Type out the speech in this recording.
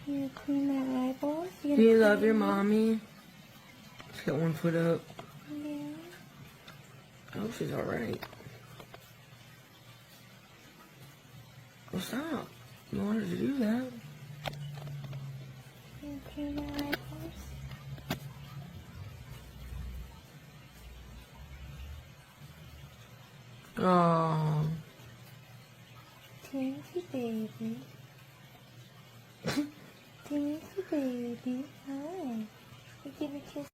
You clean that eyeball? Do you love your mommy? She's got one foot up. Yeah. I hope she's alright. Well, stop. You wanted to do that. You clean that eyeballs? Oh. Tinky baby. Tinky baby. Hi. You give a kiss.